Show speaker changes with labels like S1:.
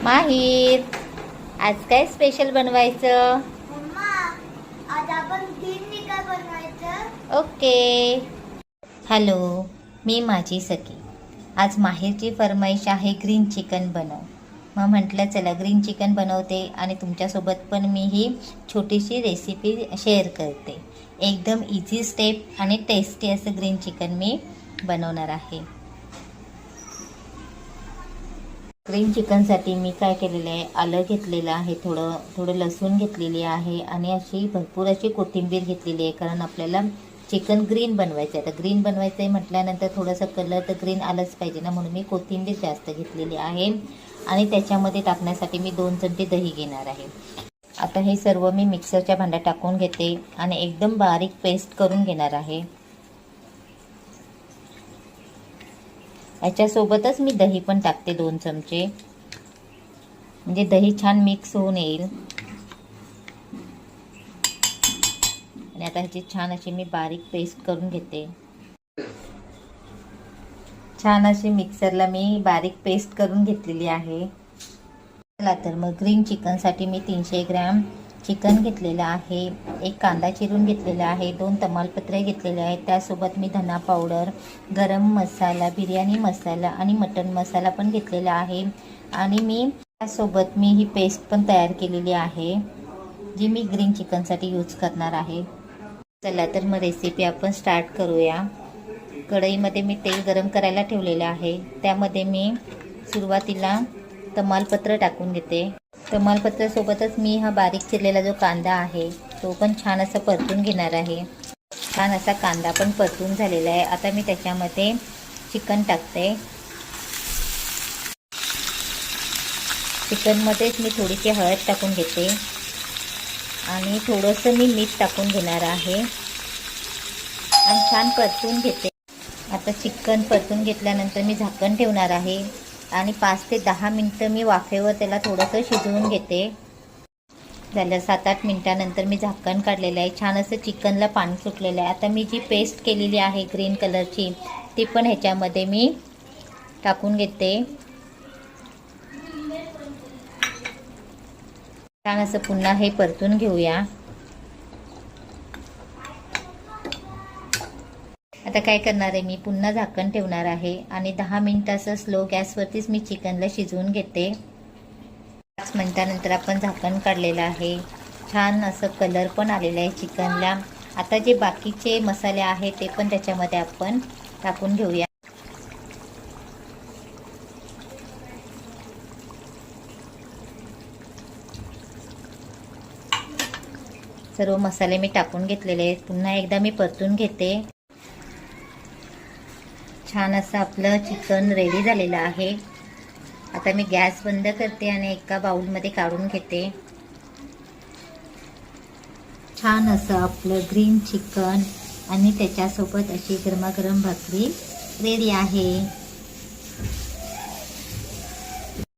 S1: माहीर, आज काय स्पेशल बनवायचं?
S2: मम्मा, आज आपण ग्रीन चिकन बनवायचं.
S1: ओके. हॅलो, मी माझी सखी. आज माहीरची फरमाईश आहे ग्रीन चिकन बनव. मग म्हटलं चला ग्रीन चिकन बनवते आणि तुमच्यासोबत पण मी ही छोटीशी रेसिपी शेअर करते. एकदम इझी स्टेप आणि टेस्टी असं ग्रीन चिकन मी बनवणार आहे. ग्रीन चिकनसाठी मी काय केलेलं आहे, आलं घेतलेलं आहे, थोडं लसूण घेतलेली आहे आणि अशी भरपूर अशी कोथिंबीर घेतलेली आहे. कारण आपल्याला चिकन ग्रीन बनवायचं आहे. आता ग्रीन बनवायचं आहे म्हटल्यानंतर थोडंसं कलर तर ग्रीन आलंच पाहिजे ना, म्हणून मी कोथिंबीर जास्त घेतलेली आहे. आणि त्याच्यामध्ये टाकण्यासाठी मी 2 चमचे दही घेणार आहे. आता हे सर्व मी मिक्सरच्या भांड्यात टाकून घेते आणि एकदम बारीक पेस्ट करून घेणार आहे. याच्यासोबतच मी दही पण टाकते 2 चमचे, म्हणजे दही छान मिक्स होऊन येईल. आणि आता ह्याची छान अशी मी बारीक पेस्ट करून घेते. छान अशी मिक्सरला मी बारीक पेस्ट करून घेतलेली आहे. चला तर मग ग्रीन चिकनसाठी मी 300 ग्रॅम चिकन घेतलेलं आहे, 1 कांदा चिरून घेतलेला आहे, 2 तमालपत्रे घेतलेले आहेत. त्यासोबत मी धना पावडर, गरम मसाला, बिर्याणी मसाला आणि मटन मसाला पण घेतलेला आहे. आणि मी त्यासोबत मी ही पेस्ट पण तयार केलेली आहे, जी मी ग्रीन चिकनसाठी यूज करणार आहे. चला तर मग रेसिपी आपण स्टार्ट करूया. कढईमध्ये मी तेल गरम करायला ठेवलेलं आहे. त्यामध्ये मी सुरुवातीला तमालपत्र टाकून घेते. तमालपत्रासोबतच मी हा बारीक चिरलेला जो कांदा आहे तो पण छान असा परतून घेणार आहे. छान असा कांदा पण परतून झालेला आहे. आता मी त्याच्यामध्ये चिकन टाकते. चिकनमध्येच मी थोडीशी हळद टाकून घेते आणि थोडंसं मी मीठ टाकून घेणार आहे आणि छान परतून घेते. आता चिकन परतून घेतल्यानंतर मी झाकण ठेवणार आहे आणि 5 ते 10 मिनटं मी वाफेवर त्याला थोडंसं शिजवून घेते. झालं 7-8 मिनटानंतर मी झाकण काढलेलं आहे. छान असं चिकनला पाणी सुटलेलं आहे. आता मी जी पेस्ट केलेली आहे ग्रीन कलरची ती पण ह्याच्यामध्ये मी टाकून घेते. छान असं पुन्हा हे परतून घेऊया. आता काय करणार आहे, मी पुन्हा झाकण ठेवणार आहे आणि 10 मिनिटं असं स्लो गॅसवरतीच मी चिकनला शिजवून घेते. 5 मिनिटानंतर आपण झाकण काढलेलं आहे. छान असं कलर पण आलेला आहे चिकनला. आता जे बाकीचे मसाले आहेत ते पण त्याच्यामध्ये आपण टाकून घेऊया. सर्व मसाले मी टाकून घेतलेले आहेत. पुन्हा एकदा मी परतून घेते. छान असं आपलं चिकन रेडी झालेलं आहे. आता मी गॅस बंद करते आणि एका बाउलमध्ये काढून घेते. छान असं आपलं ग्रीन चिकन आणि त्याच्यासोबत अशी गरमागरम भाकरी रेडी आहे.